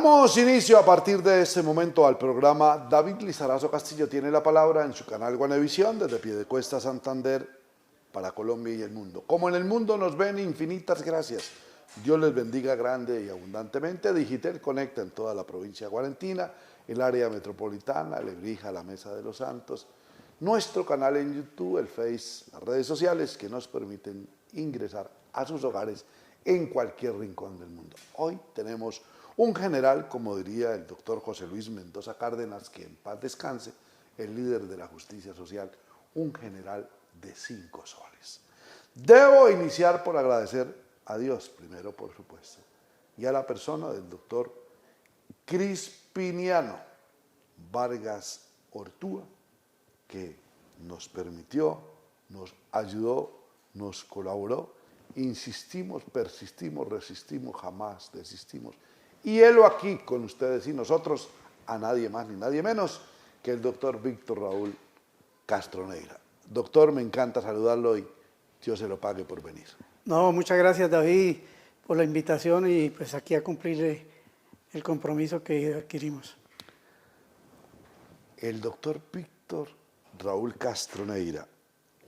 Damos inicio a partir de este momento al programa. David Lizarazo Castillo tiene la palabra en su canal Guanevisión desde Piedecuesta, Santander, para Colombia y el mundo. Como en el mundo nos ven, infinitas gracias. Dios les bendiga grande y abundantemente. Digitel conecta en toda la provincia guarentina, el área metropolitana, Lebrija, la Mesa de los Santos, nuestro canal en YouTube, el Face, las redes sociales que nos permiten ingresar a sus hogares en cualquier rincón del mundo. Hoy tenemos un general, como diría el doctor José Luis Mendoza Cárdenas, que en paz descanse, el líder de la justicia social, un general de 5 soles. Debo iniciar por agradecer a Dios, primero por supuesto, y a la persona del doctor Crispiniano Vargas Ortúa, que nos permitió, nos ayudó, nos colaboró, insistimos, persistimos, resistimos, jamás desistimos. Y helo aquí con ustedes y nosotros, a nadie más ni nadie menos que el doctor Víctor Raúl Castroneira. Doctor, me encanta saludarlo y Dios se lo pague por venir. No, muchas gracias David por la invitación y pues aquí a cumplirle el compromiso que adquirimos. El doctor Víctor Raúl Castroneira,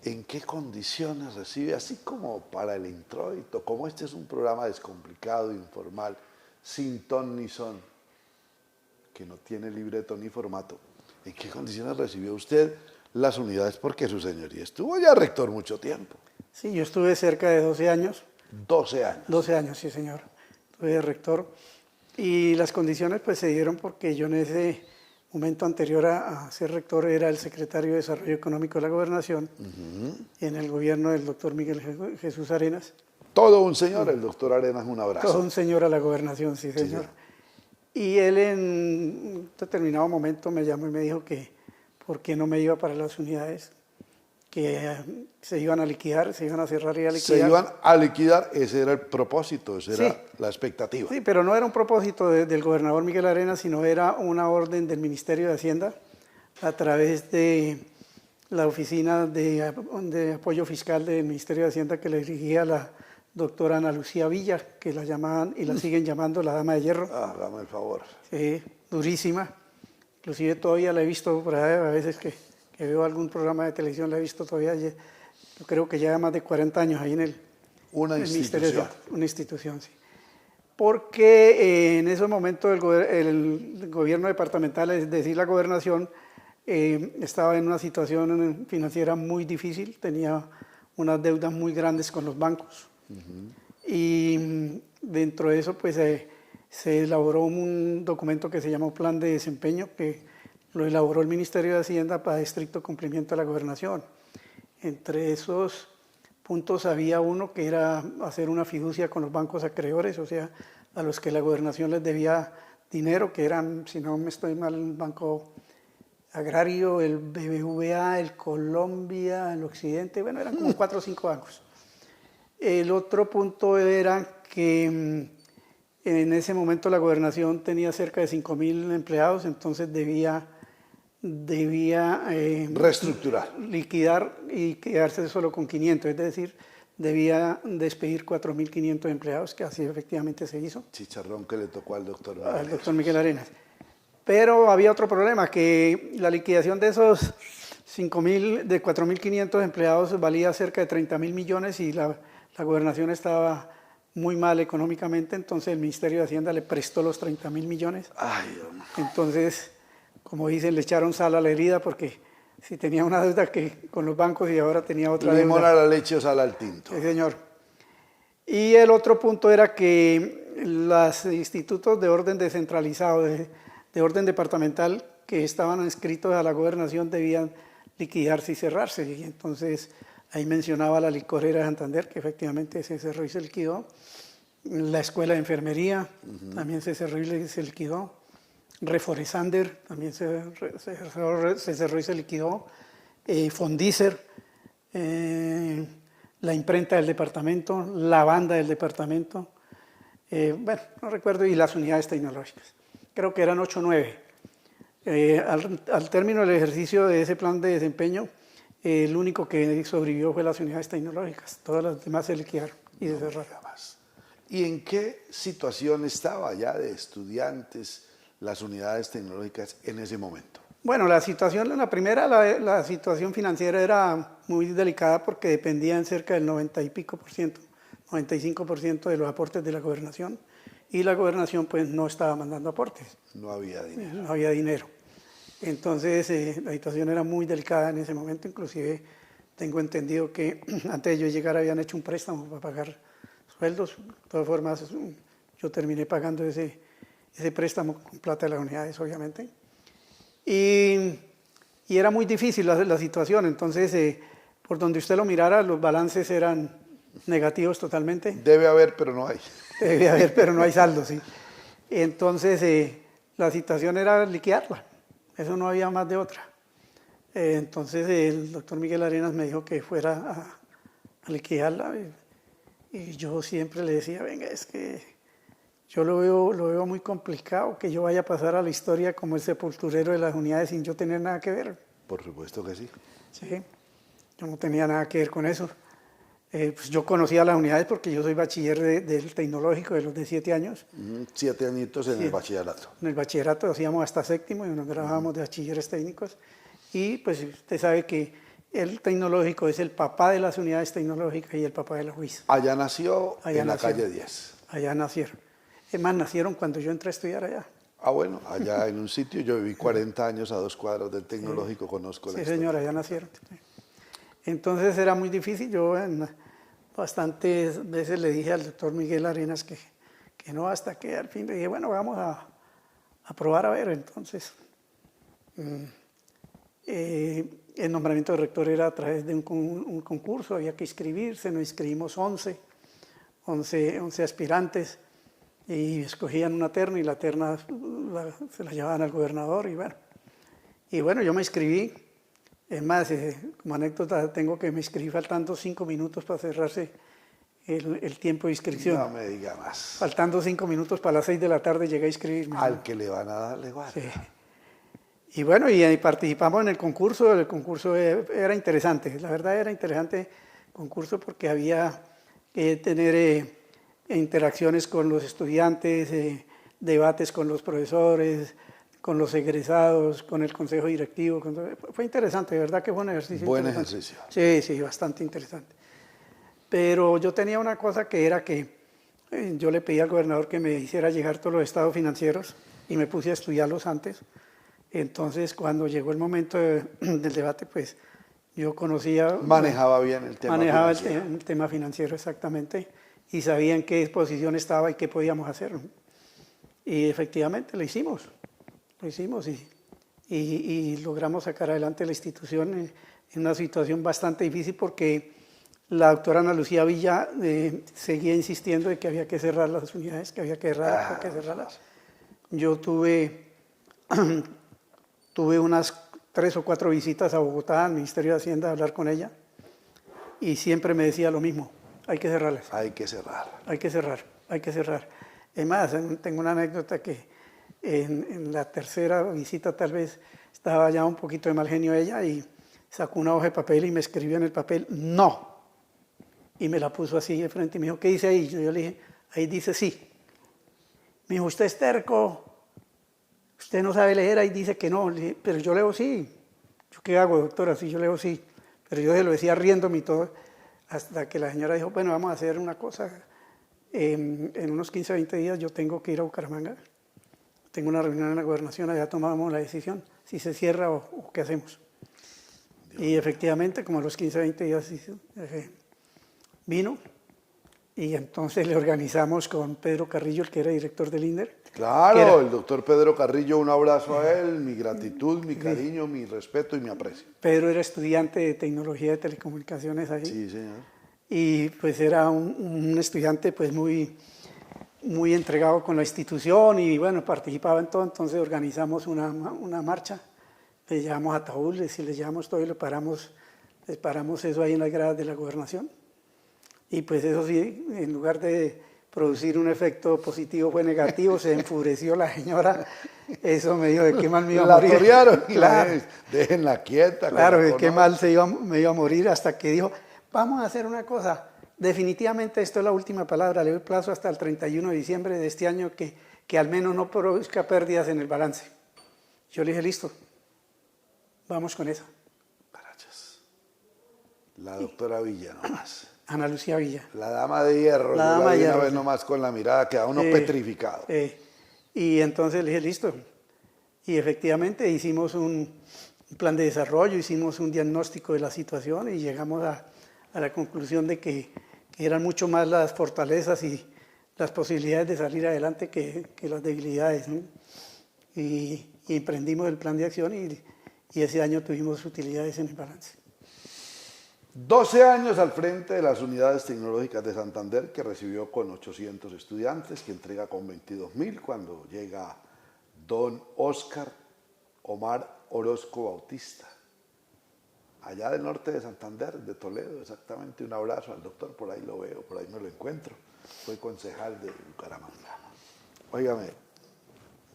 ¿en qué condiciones recibe, así como para el introito, como este es un programa descomplicado, informal, sin ton ni son, que no tiene libreto ni formato, ¿en qué condiciones recibió usted las unidades? Porque su señoría estuvo ya rector mucho tiempo. Sí, yo estuve cerca de 12 años. 12 años. 12 años, sí señor. Estuve de rector y las condiciones pues se dieron porque yo en ese momento anterior a ser rector era el secretario de Desarrollo Económico de la Gobernación en el gobierno del doctor Miguel Jesús Arenas. Todo un señor, el doctor Arenas, un abrazo. Todo un señor a la gobernación, sí señor. Sí. Y él en un determinado momento me llamó y me dijo que por qué no me iba para las unidades, que se iban a liquidar, se iban a cerrar y a liquidar. Se iban a liquidar, ese era el propósito, esa era la expectativa. Sí, pero no era un propósito del gobernador Miguel Arenas, sino era una orden del Ministerio de Hacienda a través de la Oficina de Apoyo Fiscal del Ministerio de Hacienda que le dirigía la doctora Ana Lucía Villa, que la llamaban y la siguen llamando la Dama de Hierro. Ah, dame el favor. Sí, durísima. Inclusive todavía la he visto por ahí, a veces que veo algún programa de televisión, la he visto todavía, yo creo que lleva más de 40 años ahí en el Ministerio. Una institución, sí. Porque en esos momentos el gobierno departamental, es decir, la gobernación, estaba en una situación financiera muy difícil, tenía unas deudas muy grandes con los bancos. Y dentro de eso pues se elaboró un documento que se llamó Plan de Desempeño, que lo elaboró el Ministerio de Hacienda para estricto cumplimiento de la gobernación. Entre esos puntos había uno que era hacer una fiducia con los bancos acreedores, o sea, a los que la gobernación les debía dinero, que eran, si no me estoy mal, el Banco Agrario, el BBVA, el Colombia, el Occidente, bueno, eran como 4 o 5 bancos. El otro punto era que en ese momento la gobernación tenía cerca de 5.000 empleados, entonces debía reestructurar, liquidar y quedarse solo con 500, es decir, debía despedir 4.500 empleados, que así efectivamente se hizo. Chicharrón que le tocó al doctor Arenas. Al doctor Miguel Arenas. Pero había otro problema, que la liquidación de esos 4.500 empleados valía cerca de 30.000 millones y la gobernación estaba muy mal económicamente, entonces el Ministerio de Hacienda le prestó los 30.000 millones. Ay, Dios. Entonces, como dicen, le echaron sal a la herida porque si tenía una deuda que con los bancos y ahora tenía otra limón deuda. A la leche o sal al tinto. Sí, señor. Y el otro punto era que los institutos de orden descentralizado, de orden departamental, que estaban inscritos a la gobernación debían liquidarse y cerrarse. Y entonces ahí mencionaba la licorera de Santander, que efectivamente se cerró y se liquidó. La escuela de enfermería también se cerró y se liquidó. Reforesander también se cerró y se liquidó. Fondicer, la imprenta del departamento, la banda del departamento, bueno, no recuerdo, y las unidades tecnológicas. Creo que eran 8 o 9. Al término del ejercicio de ese plan de desempeño, el único que sobrevivió fue las unidades tecnológicas, todas las demás se liquidaron y se cerraron. ¿Y en qué situación estaba ya de estudiantes las unidades tecnológicas en ese momento? Bueno, la situación, la primera, la situación financiera era muy delicada porque dependían cerca del 90 y pico por ciento, 95% de los aportes de la gobernación, y la gobernación pues no estaba mandando aportes. No había dinero. No había dinero. Entonces la situación era muy delicada en ese momento, inclusive tengo entendido que antes de yo llegar habían hecho un préstamo para pagar sueldos. De todas formas, yo terminé pagando ese préstamo con plata de las unidades, obviamente. Y era muy difícil la situación, entonces por donde usted lo mirara, los balances eran negativos totalmente. Debe haber, pero no hay. Debe haber, pero no hay saldo, sí. Entonces la situación era liquidarla, eso no había más de otra. Entonces el doctor Miguel Arenas me dijo que fuera a liquidarla, y yo siempre le decía, venga, es que yo lo veo muy complicado que yo vaya a pasar a la historia como el sepulturero de las unidades sin yo tener nada que ver. Por supuesto que sí. Sí, yo no tenía nada que ver con eso. Pues yo conocía las unidades porque yo soy bachiller del tecnológico de los de 7 años. 7 añitos en Sí, el bachillerato. En el bachillerato hacíamos hasta séptimo y nos graduábamos de bachilleres técnicos. Y pues usted sabe que el tecnológico es el papá de las unidades tecnológicas y el papá de la UIS. Allá nació en la calle 10. Allá nacieron. Es más, nacieron cuando yo entré a estudiar allá. Ah, bueno, allá en un sitio, yo viví 40 años a 2 cuadras del tecnológico, conozco la Sí, historia. señora, allá nacieron. Entonces era muy difícil. Yo bastantes veces le dije al doctor Miguel Arenas que no, hasta que al fin le dije, bueno, vamos a probar a ver. Entonces, el nombramiento de rector era a través de un concurso, había que inscribirse, nos inscribimos 11 aspirantes, y escogían una terna y la terna se la llevaban al gobernador, y bueno, yo me inscribí. Es más, como anécdota tengo que me inscribí faltando 5 minutos para cerrarse el tiempo de inscripción. No me diga más. Faltando 5 minutos para las 6 de la tarde llegué a inscribirme. Al que le van a darle guarda. Sí. Y bueno, y participamos en el concurso era interesante, la verdad era interesante el concurso porque había que tener interacciones con los estudiantes, debates con los profesores, con los egresados, con el consejo directivo. Fue interesante, de verdad que fue un ejercicio Buen interesante. ejercicio. Sí, bastante interesante. Pero yo tenía una cosa que era que yo le pedí al gobernador que me hiciera llegar todos los estados financieros y me puse a estudiarlos antes. Entonces, cuando llegó el momento del debate, pues yo conocía... Manejaba bien el tema manejaba financiero. el tema financiero, exactamente, y sabía en qué posición estaba y qué podíamos hacer. Y efectivamente lo hicimos y logramos sacar adelante la institución en una situación bastante difícil porque la doctora Ana Lucía Villa seguía insistiendo de que había que cerrar las unidades, que había que cerrarlas. Yo tuve unas 3 o 4 visitas a Bogotá, al Ministerio de Hacienda, a hablar con ella, y siempre me decía lo mismo, hay que cerrarlas. Hay que cerrar. Hay que cerrar. Es más, tengo una anécdota que en la tercera visita tal vez estaba ya un poquito de mal genio ella y sacó una hoja de papel y me escribió en el papel ¡no! Y me la puso así de frente y me dijo, ¿qué dice ahí? Yo le dije, ahí dice sí. Me dijo, usted es terco, usted no sabe leer, ahí dice que no. Le dije, pero yo leo sí. ¿Yo qué hago, doctora? Sí, yo leo sí. Pero yo se lo decía riéndome y todo, hasta que la señora dijo, bueno, vamos a hacer una cosa. En unos 15 o 20 días yo tengo que ir a Bucaramanga. Tengo una reunión en la gobernación, allá tomamos la decisión, si se cierra o qué hacemos. Y efectivamente, como a los 15 o 20 días vino, y entonces le organizamos con Pedro Carrillo, el que era director del INDER. Claro, el doctor Pedro Carrillo, un abrazo a él, mi gratitud, mi cariño, mi respeto y mi aprecio. Pedro era estudiante de tecnología de telecomunicaciones allí. Sí, señor. Y pues era un estudiante pues muy entregado con la institución y bueno, participaba en todo. Entonces organizamos una marcha, le llevamos ataúdes y le llevamos todo y les paramos eso ahí en las gradas de la gobernación. Y pues eso sí, en lugar de producir un efecto positivo fue negativo, se enfureció la señora, eso me dijo de qué mal me iba a morir. La torearon, claro. Déjenla quieta. Claro, de qué mal me iba a morir hasta que dijo, vamos a hacer una cosa, definitivamente esto es la última palabra, le doy plazo hasta el 31 de diciembre de este año que al menos no produzca pérdidas en el balance. Yo le dije, listo, vamos con eso. Gracias. La doctora Villa nomás. Ana Lucía Villa. La dama de hierro. La dama de hierro. Una vez nomás con la mirada queda uno petrificado. Y entonces le dije, listo. Y efectivamente hicimos un plan de desarrollo, hicimos un diagnóstico de la situación y llegamos a la conclusión de que eran mucho más las fortalezas y las posibilidades de salir adelante que las debilidades, ¿no? Y emprendimos el plan de acción y ese año tuvimos utilidades en el balance. 12 años al frente de las unidades tecnológicas de Santander, que recibió con 800 estudiantes, que entrega con 22.000 cuando llega don Óscar Omar Orozco Bautista, allá del norte de Santander, de Toledo, exactamente. Un abrazo al doctor, por ahí lo veo, por ahí me lo encuentro. Fue concejal de Bucaramanga. Óigame,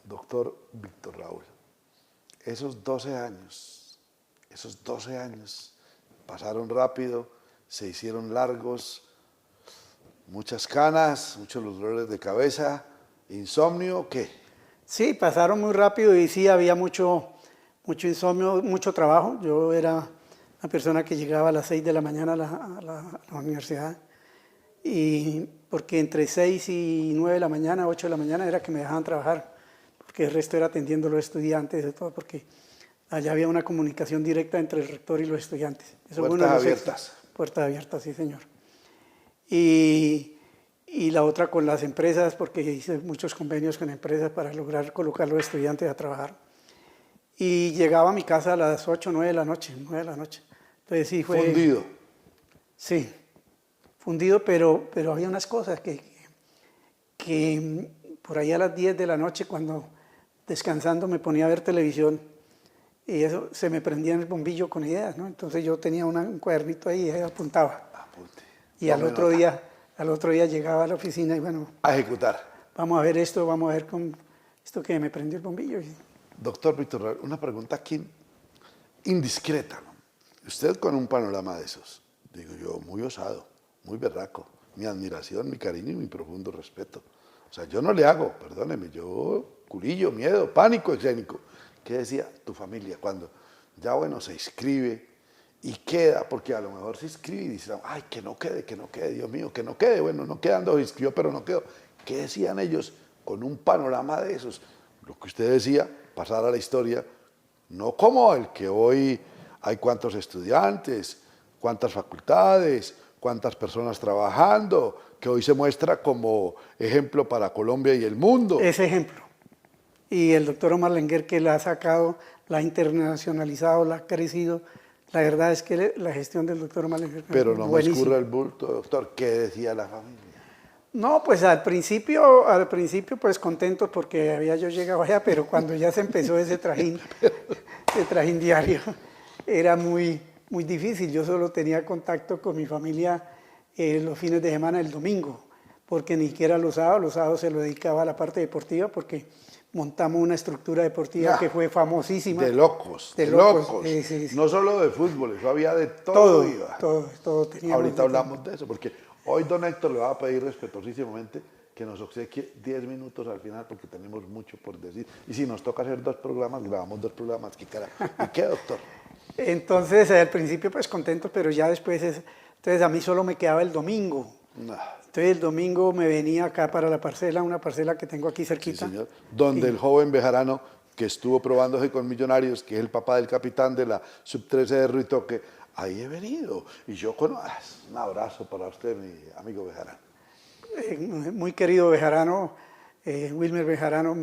doctor Víctor Raúl, esos 12 años pasaron rápido, se hicieron largos, muchas canas, muchos dolores de cabeza, insomnio, ¿qué? Sí, pasaron muy rápido y sí había mucho insomnio, mucho trabajo. Yo era una persona que llegaba a las 6 de la mañana a la universidad, y porque entre 6 y 9 de la mañana, 8 de la mañana era que me dejaban trabajar, porque el resto era atendiendo a los estudiantes, de todo, porque allá había una comunicación directa entre el rector y los estudiantes. Eso puertas abiertas. Puertas abiertas, sí, señor. Y la otra con las empresas, porque hice muchos convenios con empresas para lograr colocar a los estudiantes a trabajar. Y llegaba a mi casa a las 8, 9 de la noche, 9 de la noche. Entonces sí fue... Fundido. Sí, fundido, pero había unas cosas que por ahí a las 10 de la noche, cuando descansando me ponía a ver televisión, y eso se me prendía en el bombillo con ideas, ¿no? Entonces yo tenía un cuadernito ahí y ahí apuntaba. Apunte. Y al otro día llegaba a la oficina y bueno... A ejecutar. Vamos a ver esto, vamos a ver con esto que me prendió el bombillo. Doctor Víctor Raúl, una pregunta aquí indiscreta, ¿no? Usted con un panorama de esos, digo yo, muy osado, muy berraco, mi admiración, mi cariño y mi profundo respeto. O sea, yo no le hago, perdóneme, yo culillo, miedo, pánico escénico. ¿Qué decía tu familia cuando ya, bueno, se inscribe y queda? Porque a lo mejor se inscribe y dice, ay, que no quede, Dios mío, que no quede. Bueno, no quedando, se inscribió, pero no quedó. ¿Qué decían ellos con un panorama de esos? Lo que usted decía, pasar a la historia, no como el que hoy hay cuántos estudiantes, cuántas facultades, cuántas personas trabajando, que hoy se muestra como ejemplo para Colombia y el mundo. Ese ejemplo. Y el doctor Omar Lenguer, que la ha sacado, la ha internacionalizado, la ha crecido. La verdad es que la gestión del doctor Omar Lenguer pero no me escurra el bulto, doctor. ¿Qué decía la familia? No, pues al principio pues contentos porque había yo llegado allá, pero cuando ya se empezó ese trajín diario, era muy difícil. Yo solo tenía contacto con mi familia los fines de semana, el domingo, porque ni siquiera los sábados se lo dedicaba a la parte deportiva, porque montamos una estructura deportiva que fue famosísima. De locos. Sí. No solo de fútbol, eso había de todo. Todo teníamos. Ahorita hablamos de eso, porque hoy don Héctor le va a pedir respetuosísimamente que nos obsequie 10 minutos al final, porque tenemos mucho por decir. Y si nos toca hacer 2 programas, grabamos 2 programas. ¿Qué cara? ¿Y qué, doctor? Entonces, al principio pues contento, pero ya después, entonces a mí solo me quedaba el domingo. Entonces el domingo me venía acá para la parcela, una parcela que tengo aquí cerquita. Sí, señor. Donde el joven Bejarano, que estuvo probándose con Millonarios, que es el papá del capitán de la Sub-13 de Ruitoque, ahí he venido. Y yo un abrazo para usted, mi amigo Bejarano. Muy querido Bejarano, Wilmer Bejarano,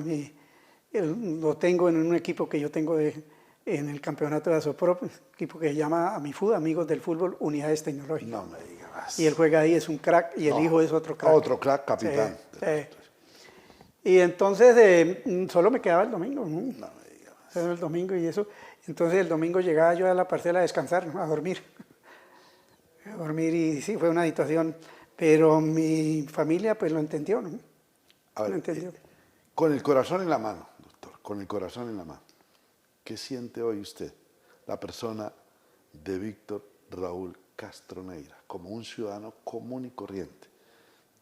lo tengo en un equipo que yo tengo en el campeonato de Asoprop, equipo que se llama Amifud, Amigos del Fútbol, Unidades Tecnológicas. No me digas más. Y él juega ahí, es un crack, y el hijo es otro crack. Otro crack, capitán. Sí. Y entonces solo me quedaba el domingo. No me digas más. El domingo y eso. Entonces el domingo llegaba yo a la parcela a descansar, a dormir. A dormir y sí, fue una situación, pero mi familia pues lo entendió, ¿no? A ver, lo entendió. Con el corazón en la mano, doctor, con el corazón en la mano. ¿Qué siente hoy usted, la persona de Víctor Raúl Castroneira, como un ciudadano común y corriente,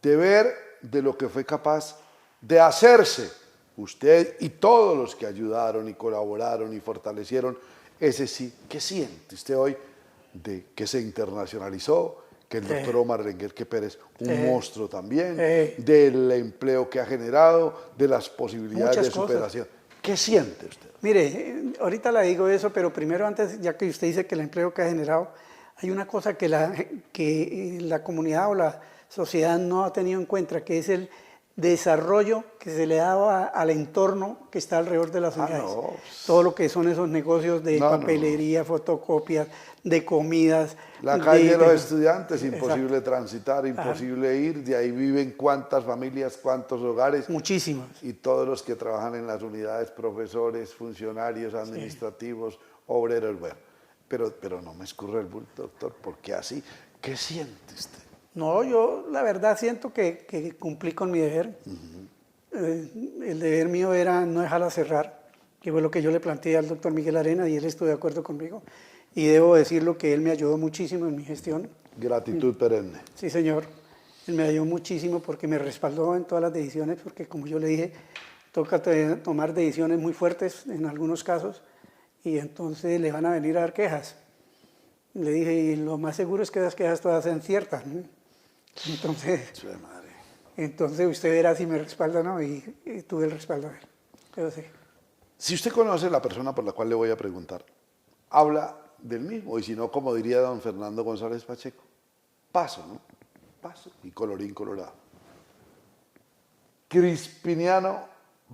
de ver de lo que fue capaz de hacerse usted y todos los que ayudaron y colaboraron y fortalecieron, ese sí, ¿qué siente usted hoy de que se internacionalizó, que el doctor Omar Renguerque Pérez, un monstruo también, del empleo que ha generado, de las posibilidades de superación? ¿Qué siente usted? Mire, ahorita le digo eso, pero primero antes, ya que usted dice que el empleo que ha generado, hay una cosa que la comunidad o la sociedad no ha tenido en cuenta, que es el desarrollo que se le daba al entorno que está alrededor de las unidades. No. Todo lo que son esos negocios de papelería, fotocopias, de comidas. La calle de los estudiantes, imposible transitar, imposible ir, de ahí viven cuántas familias, cuántos hogares. Muchísimas. Y todos los que trabajan en las unidades, profesores, funcionarios administrativos, obreros, bueno. Pero no me escurre el bulto, doctor, porque así, ¿qué siente usted? No, yo la verdad siento que cumplí con mi deber. El deber mío era no dejarla cerrar, que fue lo que yo le planteé al doctor Miguel Arena y él estuvo de acuerdo conmigo. Y debo decirlo que él me ayudó muchísimo en mi gestión. Gratitud perenne. Sí, señor. Él me ayudó muchísimo porque me respaldó en todas las decisiones, porque como yo le dije, toca tomar decisiones muy fuertes en algunos casos y entonces le van a venir a dar quejas. Le dije, y lo más seguro es que esas quejas todas sean ciertas, ¿no? Entonces usted verá si me respalda o no, y tuve el respaldo de él. Pero sí. Si usted conoce la persona por la cual le voy a preguntar, habla del mismo, y si no, como diría don Fernando González Pacheco, paso, ¿no? Paso y colorín colorado. Crispiniano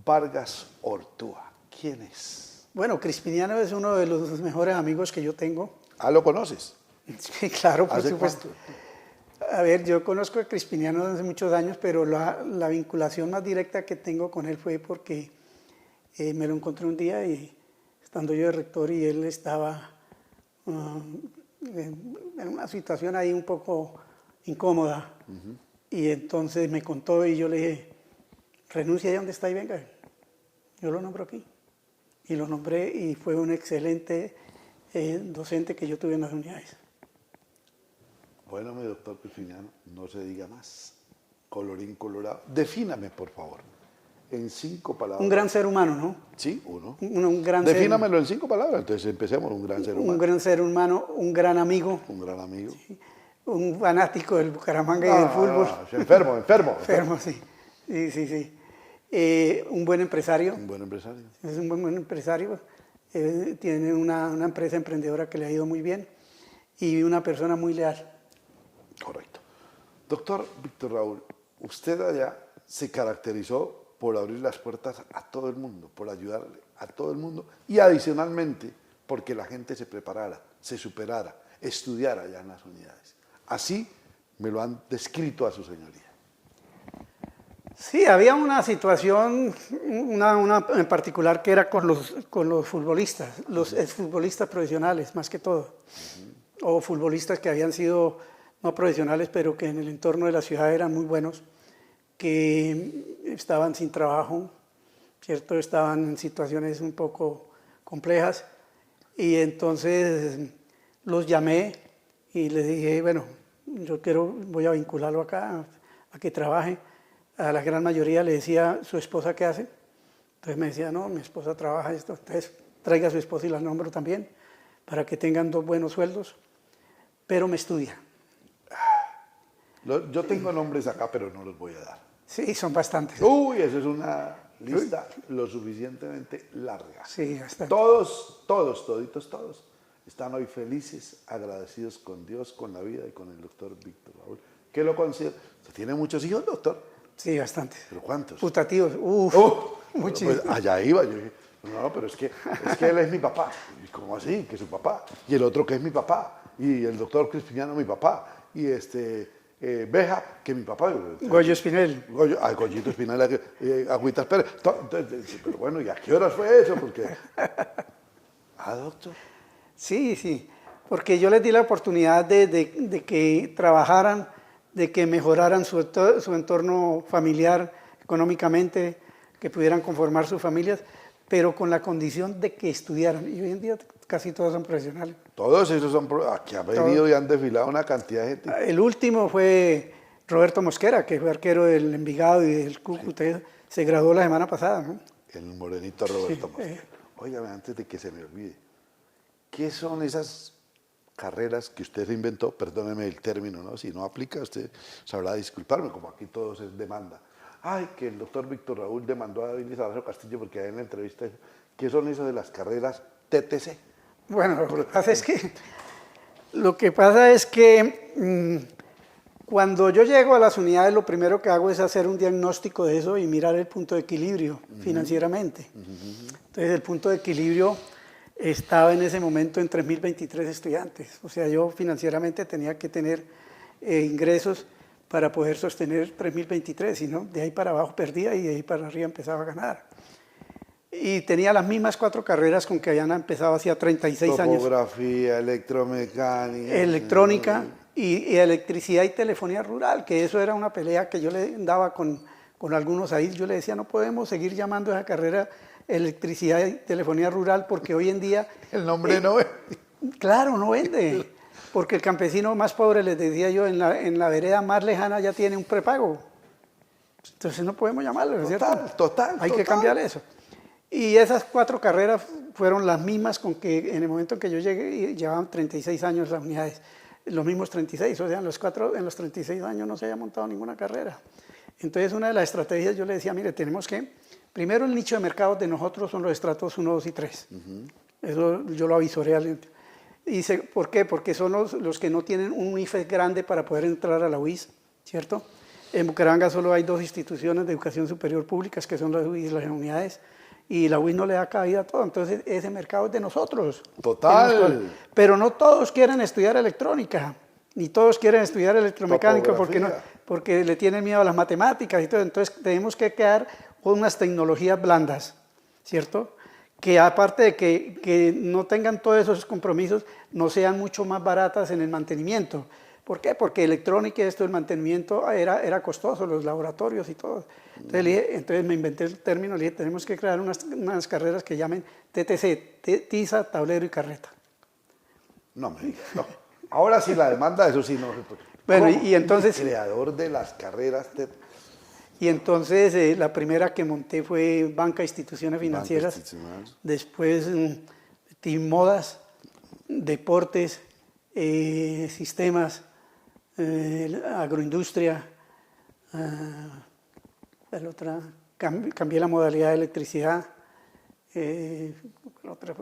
Vargas Ortúa, ¿quién es? Bueno, Crispiniano es uno de los mejores amigos que yo tengo. Ah, ¿lo conoces? Sí, claro, por supuesto. ¿Cuánto? A ver, yo conozco a Crispiniano desde hace muchos años, pero la vinculación más directa que tengo con él fue porque me lo encontré un día y estando yo de rector y él estaba en una situación ahí un poco incómoda. Y entonces me contó y yo le dije, renuncia ahí donde está y venga. Yo lo nombro aquí. Y lo nombré y fue un excelente docente que yo tuve en las unidades. Bueno, mi doctor Crispiniano, no se diga más. Colorín colorado. Defíname, por favor, en 5 palabras. Un gran ser humano, ¿no? Sí, uno. Un gran Defínamelo en 5 palabras, entonces empecemos. Un gran ser humano. Un gran ser humano, un gran amigo. Un gran amigo. Sí. Un fanático del Bucaramanga y del fútbol. Enfermo. Enfermo, sí. Sí. Un buen empresario. Un buen empresario. Es un buen empresario. Tiene una empresa emprendedora que le ha ido muy bien y una persona muy leal. Correcto. Doctor Víctor Raúl, usted allá se caracterizó por abrir las puertas a todo el mundo, por ayudarle a todo el mundo y adicionalmente porque la gente se preparara, se superara, estudiara allá en las unidades. Así me lo han descrito a su señoría. Sí, había una situación, una en particular que era con los futbolistas, los exfutbolistas profesionales más que todo, o futbolistas que habían sido no profesionales, pero que en el entorno de la ciudad eran muy buenos, que estaban sin trabajo, ¿cierto? Estaban en situaciones un poco complejas, y entonces los llamé y les dije, bueno, voy a vincularlo acá, a que trabaje. A la gran mayoría le decía, ¿su esposa qué hace? Entonces me decía, no, mi esposa trabaja esto, entonces traiga a su esposa y la nombro también, para que tengan 2 buenos sueldos, pero me estudia. Yo tengo nombres acá, pero no los voy a dar. Sí, son bastantes. Uy, eso es una lista lo suficientemente larga. Sí, bastante. Todos están hoy felices, agradecidos con Dios, con la vida y con el doctor Víctor Raúl. ¿Qué lo considera? ¿Usted tiene muchos hijos, doctor? Sí, bastantes. ¿Pero cuántos? Putativos, muchísimos. Pues allá iba, yo dije, no, pero es que él es mi papá. ¿Y cómo así? Que es su papá. Y el otro que es mi papá. Y el doctor Crispiniano, mi papá. Y Beja, que mi papá. Goyo Espinel. Goyito Espinel, Agüitas Pérez. Pero bueno, ¿y a qué horas fue eso? Porque... doctor. Sí, porque yo les di la oportunidad de que trabajaran, de que mejoraran su entorno familiar económicamente, que pudieran conformar sus familias, pero con la condición de que estudiaran. Y hoy en día casi todos son profesionales. Todos esos son, aquí han venido y han desfilado una cantidad de gente. El último fue Roberto Mosquera, que fue arquero del Envigado y del Cúcuta. Sí. Se graduó la semana pasada, ¿no? El morenito Roberto Mosquera. Óigame, antes de que se me olvide, ¿qué son esas carreras que usted inventó? Perdóneme el término, ¿no? Si no aplica, usted sabrá disculparme, como aquí todo es demanda. Ay, que el doctor Víctor Raúl demandó a David Lizarazo Castillo porque hay en la entrevista, ¿qué son esas de las carreras TTC? Bueno, lo que pasa es que cuando yo llego a las unidades, lo primero que hago es hacer un diagnóstico de eso y mirar el punto de equilibrio financieramente. Entonces, el punto de equilibrio estaba en ese momento en 3.023 estudiantes. O sea, yo financieramente tenía que tener ingresos para poder sostener 3.023, si no, de ahí para abajo perdía y de ahí para arriba empezaba a ganar. Y tenía las mismas 4 carreras con que habían empezado hacía 36 años. Topografía, electromecánica. Electrónica y electricidad y telefonía rural, que eso era una pelea que yo le daba con algunos ahí. Yo le decía, no podemos seguir llamando a esa carrera electricidad y telefonía rural porque hoy en día... El nombre no vende. Claro, no vende. Porque el campesino más pobre, les decía yo, en la vereda más lejana ya tiene un prepago. Entonces no podemos llamarlo, ¿no es cierto? Total. Hay que cambiar eso. Y esas 4 carreras fueron las mismas con que en el momento en que yo llegué llevaban 36 años las unidades. Los mismos 36, o sea, en los 36 años no se había montado ninguna carrera. Entonces una de las estrategias yo le decía, mire, tenemos que, primero el nicho de mercado de nosotros son los estratos 1, 2 y 3. Eso yo lo avisoré al... Y dice, ¿por qué? Porque son los que no tienen un IFES grande para poder entrar a la UIS, ¿cierto? En Bucaramanga solo hay 2 instituciones de educación superior públicas, que son las UIS y las unidades, y la UIS no le da cabida a todo, entonces ese mercado es de nosotros. Total. Pero no todos quieren estudiar electrónica, ni todos quieren estudiar electromecánica porque le tienen miedo a las matemáticas y todo, entonces tenemos que crear unas tecnologías blandas, ¿cierto? Que aparte de que no tengan todos esos compromisos, no sean mucho más baratas en el mantenimiento. ¿Por qué? Porque electrónica y esto del mantenimiento era costoso, los laboratorios y todo. Entonces me inventé el término, le dije, tenemos que crear unas carreras que llamen TTC, tiza, tablero y carreta. No me digas, no. Ahora sí la demanda, eso sí no. Bueno, y entonces... El creador de las carreras Y entonces la primera que monté fue Banca Instituciones Financieras, después modas, deportes, sistemas, agroindustria, la otra, cambié la modalidad de electricidad, la otra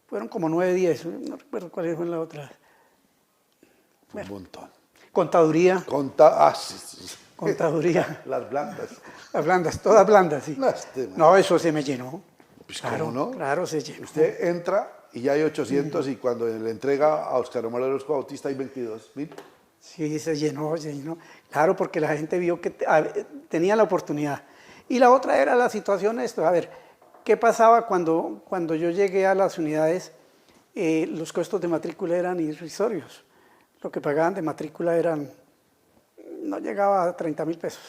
fueron como 9, 10, no recuerdo cuál fue la otra. Bueno, un montón. Contaduría. Sí. Contaduría. Las blandas. Las blandas, todas blandas, sí. Lástima. No, eso se me llenó. Pues claro, ¿cómo no? Claro, se llenó. Usted entra y ya hay 800 y cuando le entrega a Óscar Omar Orozco Bautista hay 22.000. Sí, se llenó. Claro, porque la gente vio que tenía la oportunidad. Y la otra era la situación esto. A ver, ¿qué pasaba cuando yo llegué a las unidades? Los costos de matrícula eran irrisorios. Lo que pagaban de matrícula no llegaba a 30.000 pesos.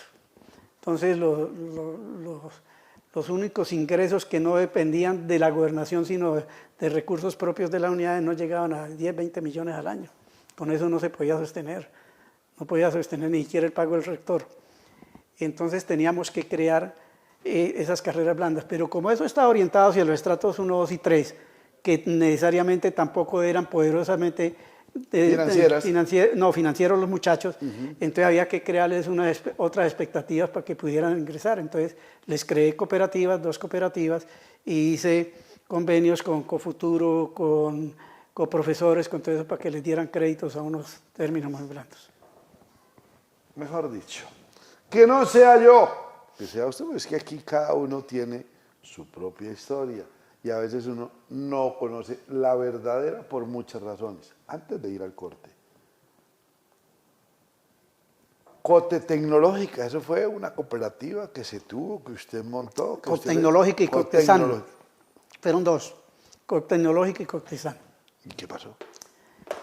Entonces los únicos ingresos que no dependían de la gobernación, sino de recursos propios de la unidad, no llegaban a 10, 20 millones al año. Con eso no se podía sostener. No podía sostener ni siquiera el pago del rector. Entonces teníamos que crear esas carreras blandas. Pero como eso estaba orientado hacia los estratos 1, 2 y 3, que necesariamente tampoco eran poderosamente financieros los muchachos, entonces había que crearles otras expectativas para que pudieran ingresar. Entonces les creé cooperativas, 2 cooperativas, y hice convenios con Cofuturo, con profesores, con todo eso, para que les dieran créditos a unos términos más blandos. Mejor dicho, que no sea yo, que sea usted, porque es que aquí cada uno tiene su propia historia. Y a veces uno no conoce la verdadera por muchas razones. Antes de ir al corte. Cote Tecnológica, eso fue una cooperativa que se tuvo, que usted montó. Cotecnológica y Cotesano. Fueron 2, Cotecnológica y Cotesano. ¿Y qué pasó?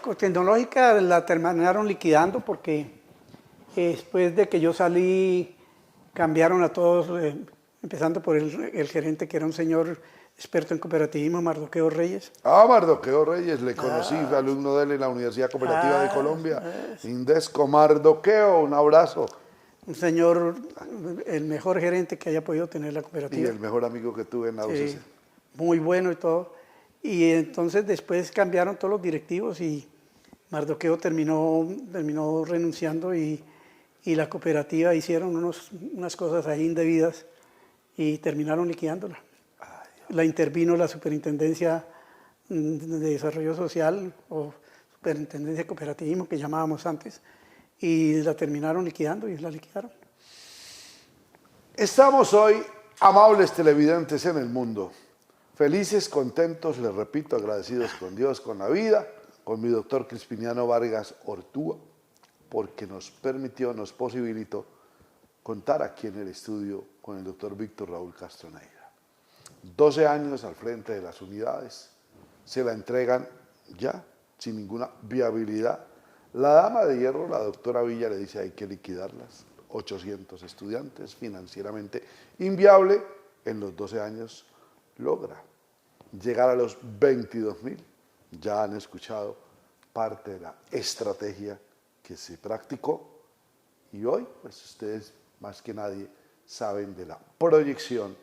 Cotecnológica la terminaron liquidando porque después de que yo salí, cambiaron a todos, empezando por el gerente, que era un señor experto en cooperativismo, Mardoqueo Reyes. Mardoqueo Reyes, le conocí, fui alumno de él en la Universidad Cooperativa de Colombia. Indesco, Mardoqueo, un abrazo. Un señor, el mejor gerente que haya podido tener la cooperativa. Y el mejor amigo que tuve en la UCC. Sí, muy bueno y todo. Y entonces después cambiaron todos los directivos y Mardoqueo terminó renunciando y la cooperativa hicieron unas cosas ahí indebidas y terminaron liquidándola. La intervino la Superintendencia de Desarrollo Social o Superintendencia de Cooperativismo que llamábamos antes y la terminaron liquidando y la liquidaron. Estamos hoy, amables televidentes en el mundo, felices, contentos, les repito, agradecidos con Dios, con la vida, con mi doctor Crispiniano Vargas Ortúa, porque nos permitió, nos posibilitó contar aquí en el estudio con el doctor Víctor Raúl Castroneira. 12 años al frente de las unidades, se la entregan ya, sin ninguna viabilidad. La dama de hierro, la doctora Villa, le dice hay que liquidarlas, 800 estudiantes, financieramente inviable, en los 12 años logra llegar a los 22.000. Ya han escuchado parte de la estrategia que se practicó y hoy, pues ustedes más que nadie saben de la proyección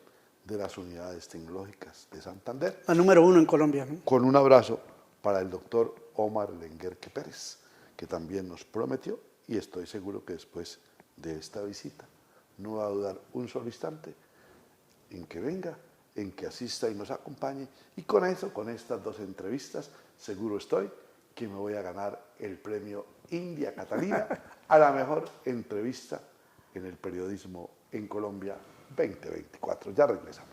de las unidades tecnológicas de Santander. La número 1 en Colombia, ¿no? Con un abrazo para el doctor Omar Lenguerque Pérez, que también nos prometió, y estoy seguro que después de esta visita no va a dudar un solo instante en que venga, en que asista y nos acompañe, y con eso, con estas 2 entrevistas, seguro estoy que me voy a ganar el premio India Catalina a la mejor entrevista en el periodismo en Colombia 2024. Ya regresamos.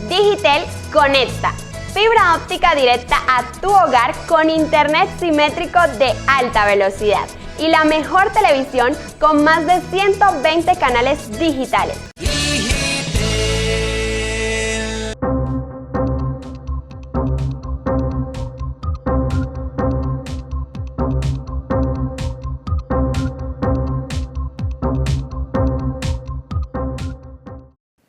Digitel conecta fibra óptica directa a tu hogar con internet simétrico de alta velocidad y la mejor televisión con más de 120 canales digitales.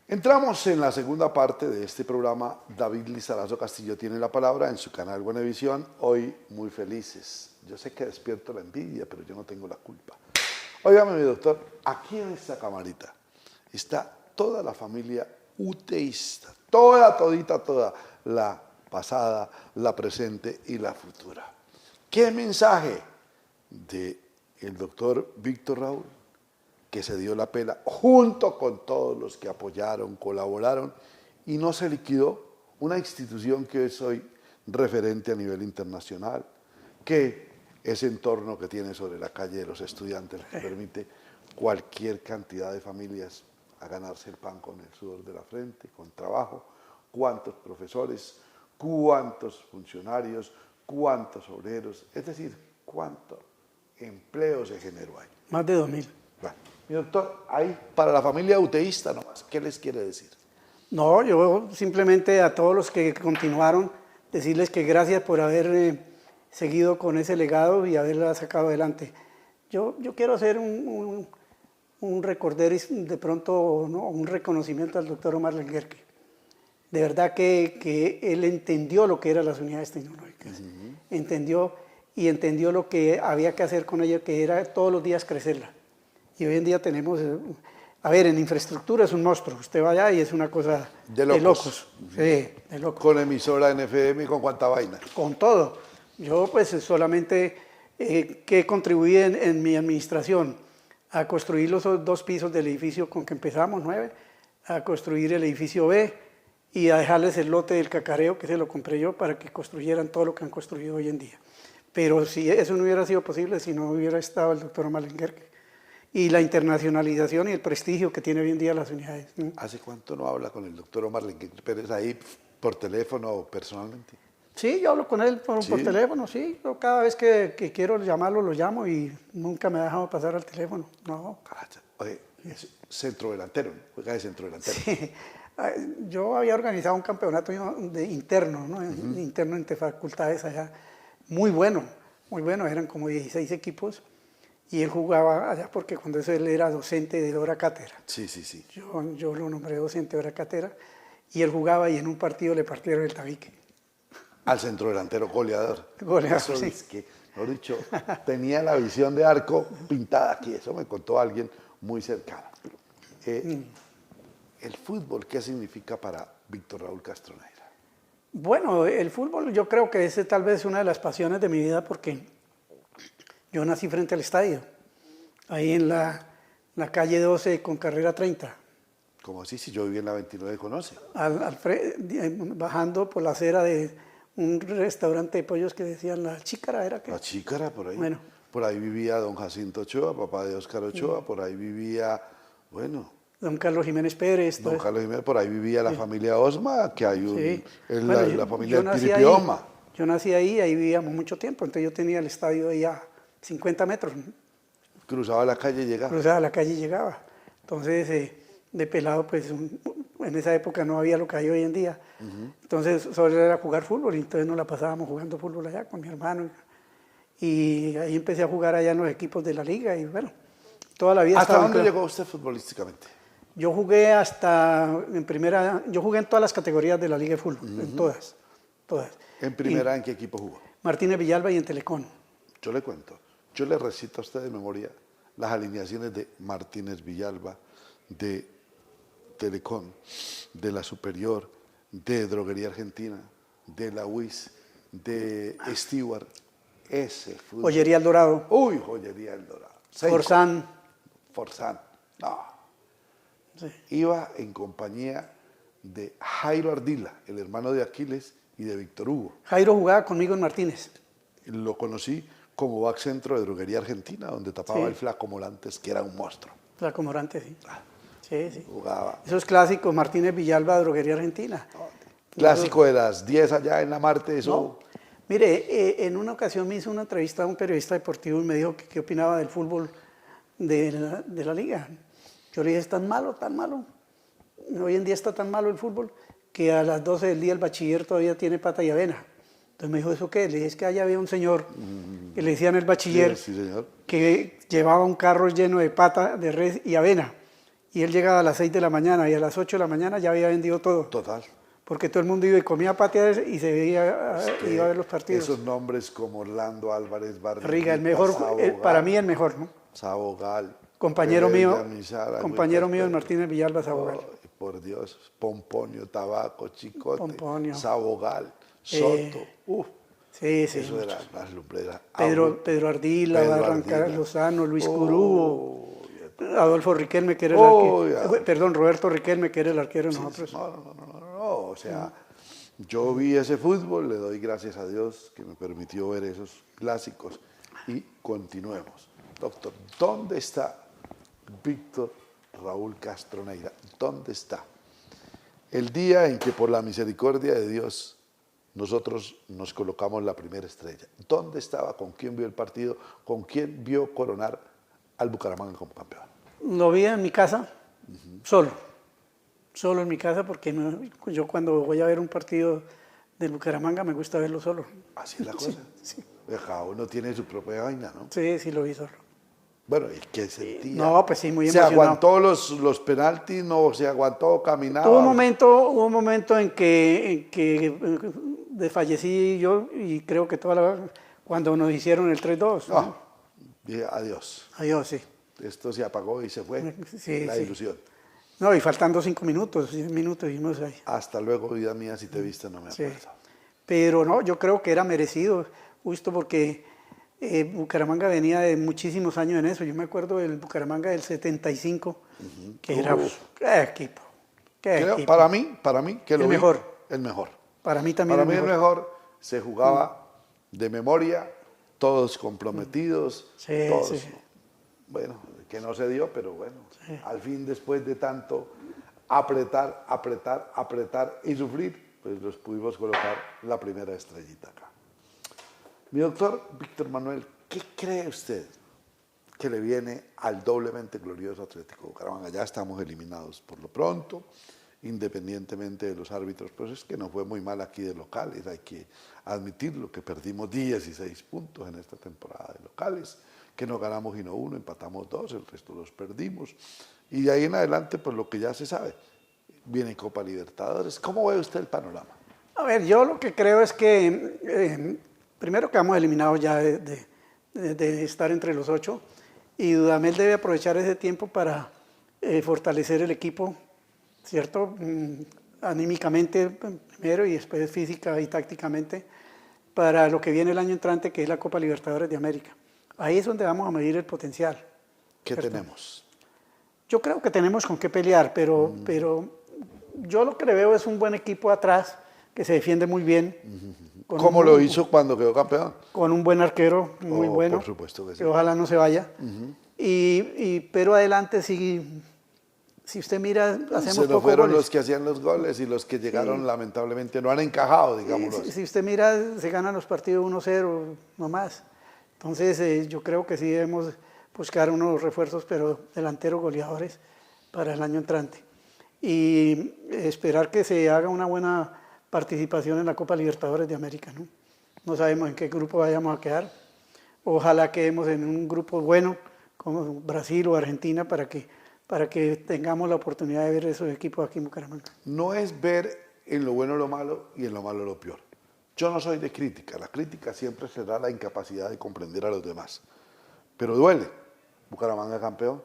Entramos en la segunda parte de este programa. David Lizarazo Castillo tiene la palabra en su canal Buenavisión. Hoy muy felices. Yo sé que despierto la envidia, pero yo no tengo la culpa. Óigame, mi doctor, aquí en esta camarita está toda la familia uteísta. Toda, la pasada, la presente y la futura. ¿Qué mensaje del doctor Víctor Raúl, que se dio la pela junto con todos los que apoyaron, colaboraron y no se liquidó una institución que es hoy referente a nivel internacional, que ese entorno que tiene sobre la calle de los estudiantes que permite cualquier cantidad de familias a ganarse el pan con el sudor de la frente, con trabajo, cuántos profesores, cuántos funcionarios, cuántos obreros, es decir, cuánto empleo se generó ahí. Más de 2.000. Bueno, mi doctor, ahí para la familia uteísta nomás, ¿qué les quiere decir? No, yo simplemente a todos los que continuaron, decirles que gracias por haber seguido con ese legado y haberla sacado adelante. Yo quiero hacer un recorderis de pronto, ¿no? Un reconocimiento al doctor Omar Lenguerque. De verdad que él entendió lo que eran las unidades tecnológicas. Entendió lo que había que hacer con ella, que era todos los días crecerla. Y hoy en día tenemos, a ver, en infraestructura es un monstruo. Usted va allá y es una cosa de locos. Sí, de locos. Con emisora NFM y con cuánta vaina. Con todo. Yo pues solamente que contribuí en mi administración a construir los 2 pisos del edificio con que empezamos, 9, a construir el edificio B y a dejarles el lote del cacareo que se lo compré yo para que construyeran todo lo que han construido hoy en día. Pero si eso no hubiera sido posible, si no hubiera estado el doctor Omar Lenguerque. Y la internacionalización y el prestigio que tiene hoy en día las unidades, ¿no? ¿Hace cuánto no habla con el doctor Omar Lenguerque Pérez ahí por teléfono o personalmente? Sí, yo hablo con él por teléfono, sí. Yo cada vez que quiero llamarlo, lo llamo y nunca me ha dejado pasar al teléfono, no. Oye, es centrodelantero, ¿no? Juega de centrodelantero. Sí. Yo había organizado un campeonato interno, ¿no? Interno entre facultades allá, muy bueno, eran como 16 equipos y él jugaba allá porque cuando eso él era docente de hora cátedra. Sí, sí, sí. Yo lo nombré docente de hora cátedra y él jugaba y en un partido le partieron el tabique. Al centrodelantero goleador. Goleador, eso sí. Es que, mejor dicho, tenía la visión de arco pintada aquí, eso me contó alguien muy cercano. El fútbol, ¿qué significa para Víctor Raúl Castroneira? Bueno, el fútbol yo creo que es tal vez una de las pasiones de mi vida porque yo nací frente al estadio, ahí en la calle 12 con carrera 30. ¿Cómo así? Si yo viví en la 29, conoce. Bajando por la acera de un restaurante de pollos que decían La Chícara, ¿era qué? La Chícara, por ahí. Bueno. Por ahí vivía don Jacinto Ochoa, papá de Óscar Ochoa, por ahí vivía, don Carlos Jiménez Pérez. Don Carlos Jiménez, por ahí vivía la familia Osma, que hay la familia del Piripioma. Yo nací ahí vivíamos mucho tiempo, entonces yo tenía el estadio ahí a 50 metros. Cruzaba la calle y llegaba. Cruzaba la calle y llegaba. Entonces, de pelado, pues en esa época no había lo que hay hoy en día. Entonces, solo era jugar fútbol, y entonces nos la pasábamos jugando fútbol allá con mi hermano. Y ahí empecé a jugar allá en los equipos de la liga y bueno, toda la vida. ¿Hasta dónde llegó usted futbolísticamente? Yo jugué yo jugué en todas las categorías de la liga de fútbol, en todas. ¿En primera en qué equipo jugó? Martínez Villalba y en Telecom. Yo le cuento, yo le recito a usted de memoria las alineaciones de Martínez Villalba, de Telecom, de la Superior, de Droguería Argentina, de la UIS, de Stewart. Ese fútbol. Joyería El Dorado. Uy, Joyería El Dorado. Forzán. No. Sí. Iba en compañía de Jairo Ardila, el hermano de Aquiles y de Víctor Hugo. Jairo jugaba conmigo en Martínez. Lo conocí como back centro de Droguería Argentina, donde tapaba el Flaco Morantes, que era un monstruo. Flaco Morantes, sí. Sí. Jugaba. Eso es clásico, Martínez Villalba, Droguería Argentina. Clásico de las 10 allá en la Marte, eso. No. Mire, en una ocasión me hizo una entrevista a un periodista deportivo y me dijo que qué opinaba del fútbol de la liga. Yo le dije, es tan malo. Hoy en día está tan malo el fútbol que a las 12 del día el bachiller todavía tiene pata y avena. Entonces me dijo, ¿eso qué? Le dije, es que allá había un señor que le decían el bachiller, sí, señor, que llevaba un carro lleno de pata de res y avena. Y él llegaba a las 6 de la mañana y a las 8 de la mañana ya había vendido todo. Total. Porque todo el mundo iba y comía pateas y se veía, iba a ver los partidos. Esos nombres como Orlando Álvarez Barriga, Riga, el mejor, para mí el mejor, ¿no? Sabogal. Compañero mío, Mizara, el Martínez Villalba Sabogal. Por Dios, Pomponio, Tabaco, Chicote, Pomponio. Sabogal, Soto. Sí. Eso era las lumbreras. Pedro Ardila, Barranca Lozano, Luis Curubo, Adolfo Riquelme, que era el arquero. Perdón, Roberto Riquelme, que era el arquero de nosotros. No, o sea, yo vi ese fútbol, le doy gracias a Dios que me permitió ver esos clásicos y continuemos. Doctor, ¿dónde está Víctor Raúl Castroneira? ¿Dónde está? El día en que por la misericordia de Dios nosotros nos colocamos la primera estrella. ¿Dónde estaba? ¿Con quién vio el partido? ¿Con quién vio coronar al Bucaramanga como campeón? Lo vi en mi casa, solo en mi casa, porque yo cuando voy a ver un partido del Bucaramanga me gusta verlo solo. Así es la cosa. Sí. Cada uno tiene su propia vaina, ¿no? Sí, lo vi solo. Bueno, ¿y qué sentía? No, pues sí, muy ¿Se emocionado. aguantó los penaltis? ¿No se aguantó? ¿Caminaba? Hubo un momento en que desfallecí yo y creo que cuando nos hicieron el 3-2. No, dije adiós. Adiós, sí. Esto se apagó y se fue la ilusión. No, y faltando 5 minutos, 10 minutos y ahí. Hasta luego, vida mía, si te viste no me acuerdo. Sí. Pero no, yo creo que era merecido, justo porque Bucaramanga venía de muchísimos años en eso. Yo me acuerdo del Bucaramanga del 75, que era qué equipo. Para mí, que el mejor. El mejor. Para mí también el mejor. Se jugaba de memoria, todos comprometidos, todos. Sí. Bueno, que no se dio, pero bueno, al fin, después de tanto apretar y sufrir, pues los pudimos colocar la primera estrellita acá. Mi doctor Víctor Manuel, ¿qué cree usted que le viene al doblemente glorioso Atlético Bucaramanga? Ya estamos eliminados por lo pronto independientemente de los árbitros. Pues es que nos fue muy mal aquí de locales, hay que admitirlo, que perdimos 16 puntos en esta temporada de locales, que no ganamos sino 1, empatamos 2, el resto los perdimos. Y de ahí en adelante, pues lo que ya se sabe, viene Copa Libertadores. ¿Cómo ve usted el panorama? A ver, yo lo que creo es que, primero quedamos eliminados ya de estar entre los 8, y Dudamel debe aprovechar ese tiempo para fortalecer el equipo, ¿cierto? Anímicamente primero y después física y tácticamente, para lo que viene el año entrante, que es la Copa Libertadores de América. Ahí es donde vamos a medir el potencial. ¿Qué ¿cierto? tenemos? Yo creo que tenemos con qué pelear, pero yo lo que le veo es un buen equipo atrás, que se defiende muy bien. ¿Cómo lo hizo cuando quedó campeón? Con un buen arquero, muy bueno. Por supuesto que sí. Que ojalá no se vaya. Pero adelante sí, si usted mira, hacemos se nos pocos fueron goles. los que hacían los goles y los que llegaron lamentablemente no han encajado, digámoslo así. Si usted mira, se ganan los partidos 1-0, no más. Entonces yo creo que sí debemos buscar unos refuerzos, pero delanteros goleadores para el año entrante. Y esperar que se haga una buena participación en la Copa Libertadores de América, ¿no? No sabemos en qué grupo vayamos a quedar. Ojalá quedemos en un grupo bueno, como Brasil o Argentina, para que tengamos la oportunidad de ver esos equipos aquí en Bucaramanga. No es ver en lo bueno lo malo y en lo malo lo peor. Yo no soy de crítica, la crítica siempre será la incapacidad de comprender a los demás. Pero duele. Bucaramanga campeón,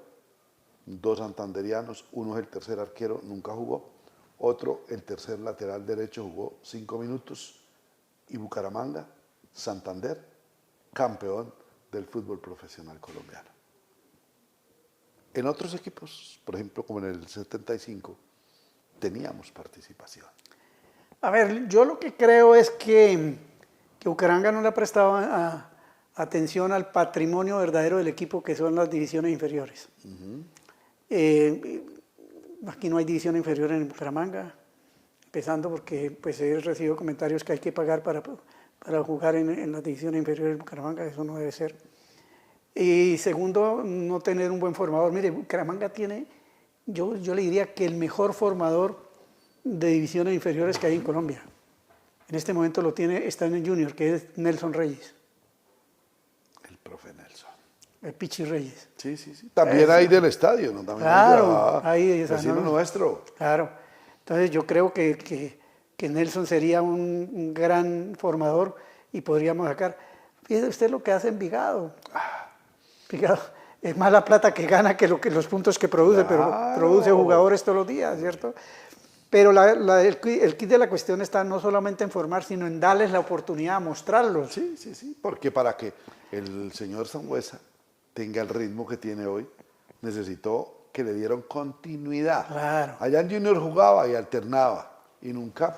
2 santanderianos, uno es el tercer arquero, nunca jugó, otro, el tercer lateral derecho, jugó 5 minutos, y Bucaramanga, Santander, campeón del fútbol profesional colombiano. En otros equipos, por ejemplo, como en el 75, teníamos participación. A ver, yo lo que creo es que Bucaramanga no le ha prestado atención al patrimonio verdadero del equipo, que son las divisiones inferiores. Aquí no hay división inferior en Bucaramanga, empezando porque pues, he recibido comentarios que hay que pagar para jugar en las divisiones inferiores de Bucaramanga, eso no debe ser. Y segundo, no tener un buen formador. Mire, Bucaramanga tiene, yo le diría que el mejor formador de divisiones inferiores que hay en Colombia. En este momento lo tiene, está en el Junior, que es Nelson Reyes. El profe Nelson. El Pichi Reyes. Sí, sí, sí. También hay del estadio, ¿no? También claro, hay vecino nuestro. Claro. Entonces yo creo que Nelson sería un gran formador y podríamos sacar. Fíjese usted lo que hace Envigado. Envigado es más la plata que gana que los puntos que produce, pero produce jugadores todos los días, ¿cierto? Pero el kit de la cuestión está no solamente en formar, sino en darles la oportunidad, mostrarlos. Sí, sí, sí, porque para que el señor Sangüesa tenga el ritmo que tiene hoy, necesitó que le dieran continuidad. Claro. Allá en Junior jugaba y alternaba, y nunca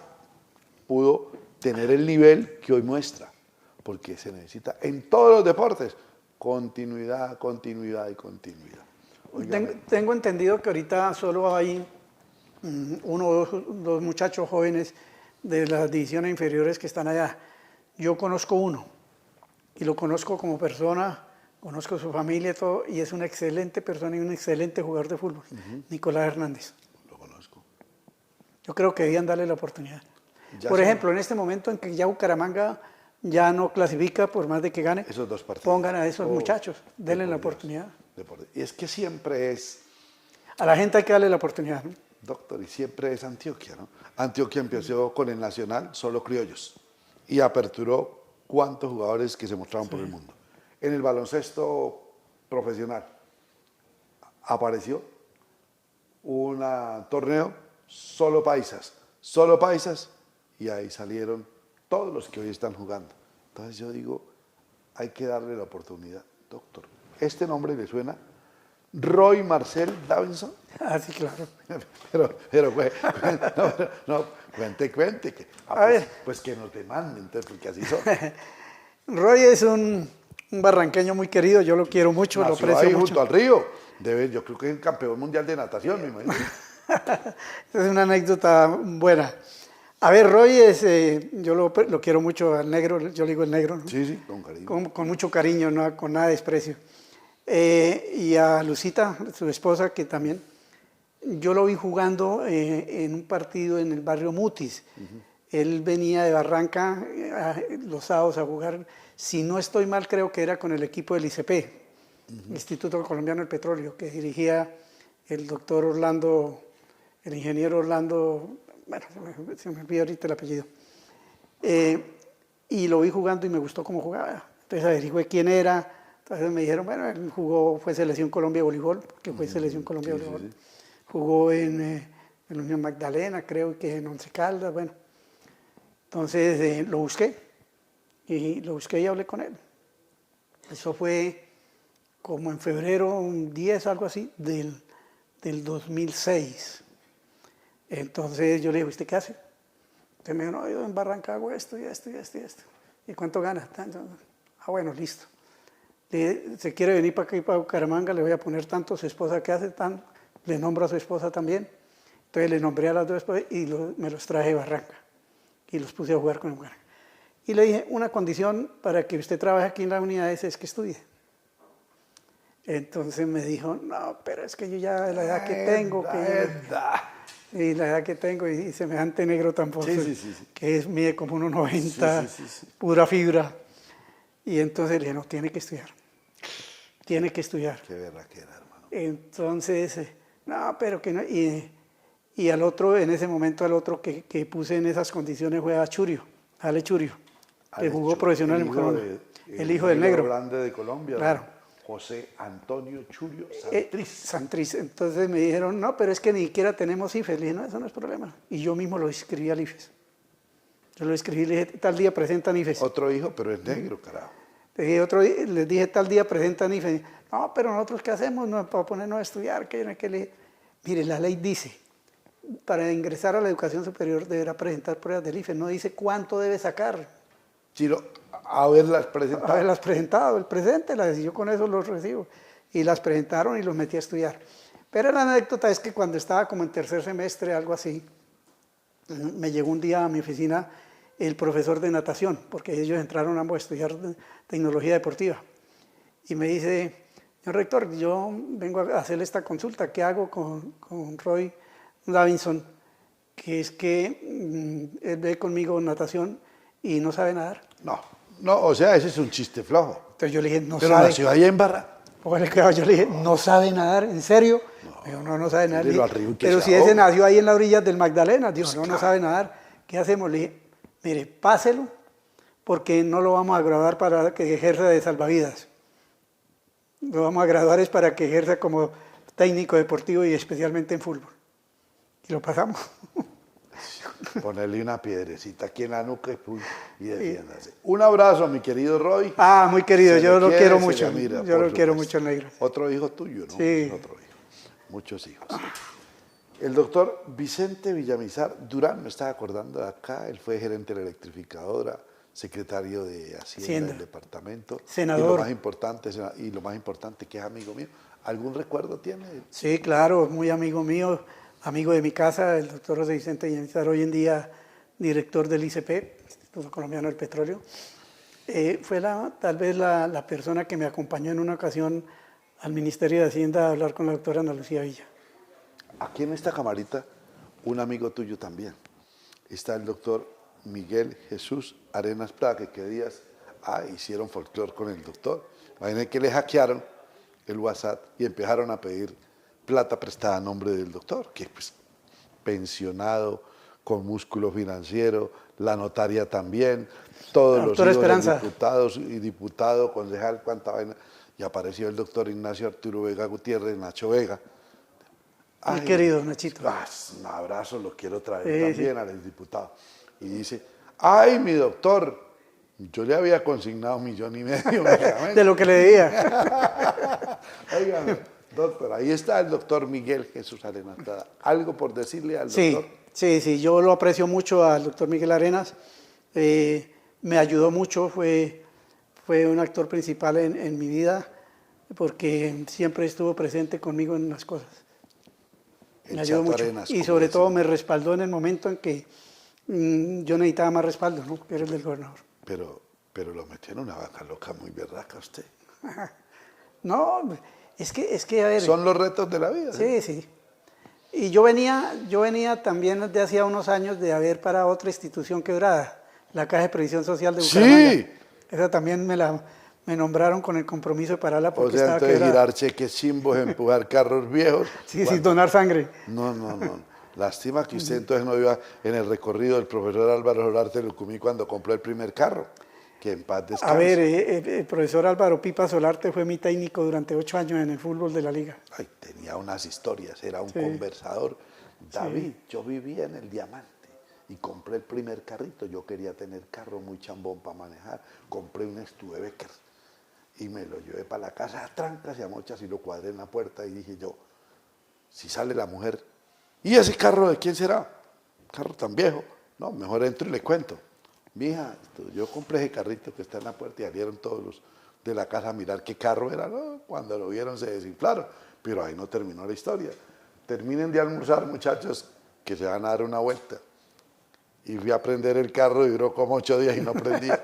pudo tener el nivel que hoy muestra, porque se necesita en todos los deportes continuidad, continuidad y continuidad. Tengo entendido que ahorita solo hay uno o dos muchachos jóvenes de las divisiones inferiores que están allá. Yo conozco uno y lo conozco como persona, conozco su familia y todo, y es una excelente persona y un excelente jugador de fútbol, Nicolás Hernández. Lo conozco. Yo creo que debían darle la oportunidad. Ya Por ejemplo, en este momento en que ya Bucaramanga ya no clasifica por más de que gane, esos 2 partidos. Pongan a esos muchachos, denle la oportunidad. Y es que siempre es... A la gente hay que darle la oportunidad, ¿no? Doctor, y siempre es Antioquia, ¿no? Antioquia empezó con el Nacional, solo criollos, y aperturó cuántos jugadores que se mostraban por el mundo. En el baloncesto profesional apareció un torneo solo paisas, y ahí salieron todos los que hoy están jugando. Entonces yo digo, hay que darle la oportunidad. Doctor, ¿este nombre le suena? Roy Marcel Davinson. Ah, sí, claro. Cuente. Pues que nos demanden, porque así son. Roy es un barranqueño muy querido, yo lo quiero mucho, Nació lo aprecio ahí mucho. junto al río. Yo creo que es el campeón mundial de natación, me imagino. Es una anécdota buena. A ver, Roy yo lo quiero mucho al negro, yo le digo el negro, ¿no? Sí, con cariño. Con mucho cariño, no con nada de desprecio. Y a Lucita, su esposa, que también. yo lo vi jugando en un partido en el barrio Mutis. Él venía de Barranca los sábados a jugar, si no estoy mal, creo que era con el equipo del ICP, Instituto Colombiano del Petróleo, que dirigía el doctor Orlando, el ingeniero Orlando, bueno, se me olvidó ahorita el apellido. Y lo vi jugando y me gustó cómo jugaba. Entonces averigué quién era. Entonces me dijeron, bueno, él fue Selección Colombia de Voleibol, porque fue Selección Colombia de Voleibol. Sí. Jugó en la Unión Magdalena, creo que en Once Caldas, bueno. Entonces lo busqué y hablé con él. Eso fue como en febrero, un 10, algo así, del 2006. Entonces yo le dije, ¿usted qué hace? Entonces me dijo, no, yo en Barranca hago esto y esto y esto y esto. ¿Y cuánto gana? Bueno, listo. Se quiere venir para aquí, para Bucaramanga, le voy a poner tanto, su esposa, ¿qué hace? Tanto. Le nombro a su esposa también. Entonces le nombré a las dos esposas y me los traje de Barranca. Y los puse a jugar con el Bucaramanga. Y le dije, una condición para que usted trabaje aquí en la unidad es que estudie. Entonces me dijo, no, pero es que yo ya la edad que tengo, y la edad que tengo, y semejante negro tampoco, que es mide como 1,90, pura fibra. Y entonces le dije, no, tiene que estudiar. Tiene que estudiar. Qué berraquera, hermano. Entonces, no, pero que no. Y al otro, en ese momento, al otro que puse en esas condiciones fue a Churio, Ale Churio, que jugó profesional en Bucaramanga. El hijo del negro. Grande de Colombia. Claro. José Antonio Churio Santriz. Santriz. Entonces me dijeron, no, pero es que ni siquiera tenemos IFES. Le dije, no, eso no es problema. Y yo mismo lo inscribí al IFES. Yo lo escribí, le dije, tal día presentan IFES. Otro hijo, pero es negro, carajo. Les dije, tal día presentan IFES. No, pero nosotros, ¿qué hacemos? No, para ponernos a estudiar. Mire, la ley dice, para ingresar a la educación superior deberá presentar pruebas del IFES. No dice cuánto debe sacar. Sino haberlas presentado. Haberlas presentado, el presente, yo con eso los recibo. Y las presentaron y los metí a estudiar. Pero la anécdota es que cuando estaba como en tercer semestre, algo así, me llegó un día a mi oficina el profesor de natación, porque ellos entraron ambos a estudiar tecnología deportiva. Y me dice, señor rector, yo vengo a hacerle esta consulta, ¿qué hago con Roy Davinson? Que es que él ve conmigo natación y no sabe nadar. No, o sea, ese es un chiste flojo. Entonces yo le dije, no pero sabe. Pero nació allá en Barra. Yo le dije, ¿no sabe nadar? ¿En serio? No sabe nadar. Dije, pero si ese nació ahí en la orilla del Magdalena, dijo, pues no sabe nadar. ¿Qué hacemos? Le dije, mire, páselo, porque no lo vamos a graduar para que ejerza de salvavidas. Lo vamos a graduar es para que ejerza como técnico deportivo y especialmente en fútbol. Y lo pasamos. Ponerle una piedrecita aquí en la nuca y defiéndase. Un abrazo, mi querido Roy. Muy querido, yo lo quiero mucho. Yo lo quiero mucho, negro. Otro hijo tuyo, ¿no? Sí. Otro hijo. Muchos hijos. El doctor Vicente Villamizar Durán, me estaba acordando de acá, él fue gerente de la electrificadora, secretario de Hacienda del departamento. Senador. Y lo más importante, que es amigo mío. ¿Algún recuerdo tiene? Sí, claro, muy amigo mío. Amigo de mi casa, el doctor José Vicente Villamizar, hoy en día director del ICP, Instituto Colombiano del Petróleo. Fue tal vez la persona que me acompañó en una ocasión al Ministerio de Hacienda a hablar con la doctora Ana Lucía Villa. Aquí en esta camarita, un amigo tuyo también. Está el doctor Miguel Jesús Arenas Prada, que días hicieron folclore con el doctor. Imagínense que le hackearon el WhatsApp y empezaron a pedir plata prestada a nombre del doctor, que pues pensionado, con músculo financiero, la notaria también, todos los hijos de diputados y diputado, concejal, cuánta vaina. Y apareció el doctor Ignacio Arturo Vega Gutiérrez, Nacho Vega. Muy querido, Nachito. Un abrazo, lo quiero traer también al diputado. Y dice, ay, mi doctor, yo le había consignado 1,5 millones. De lo que le debía. Oigan, doctor, ahí está el doctor Miguel Jesús Arenas. ¿Algo por decirle al doctor? Sí, yo lo aprecio mucho al doctor Miguel Arenas. Me ayudó mucho, fue un actor principal en mi vida, porque siempre estuvo presente conmigo en las cosas. Me ayudó mucho. Arenas, y sobre todo me respaldó en el momento en que yo necesitaba más respaldo, ¿no? Que era el del gobernador. Pero lo metió en una vaca loca muy berraca usted. No, es que, a ver... Son los retos de la vida. Sí. Y yo venía también desde hacía unos años de haber para otra institución quebrada, la Caja de Previsión Social de Bucaramanga. Sí. Esa también me nombraron con el compromiso de pararla porque O sea, estaba entonces quebrada. girar cheques chimbos, empujar carros viejos. Sí, sin donar sangre. No. Lástima que usted entonces no iba en el recorrido del profesor Álvaro Solarte Lucumí cuando compró el primer carro. Que en paz descanse. A ver, el profesor Álvaro Pipa Solarte fue mi técnico durante 8 años en el fútbol de la liga. Ay, tenía unas historias, era un conversador. David, yo vivía en el Diamante y compré el primer carrito. Yo quería tener carro muy chambón para manejar. Compré un Studebaker y me lo llevé para la casa a trancas y a mochas y lo cuadré en la puerta y dije yo, si sale la mujer, ¿y ese carro de quién será? Carro tan viejo. No, mejor entro y le cuento. Mija, yo compré ese carrito que está en la puerta y salieron todos los de la casa a mirar qué carro era. ¿No? Cuando lo vieron se desinflaron, pero ahí no terminó la historia. Terminen de almorzar, muchachos, que se van a dar una vuelta. Y fui a prender el carro y duró como 8 días y no prendía.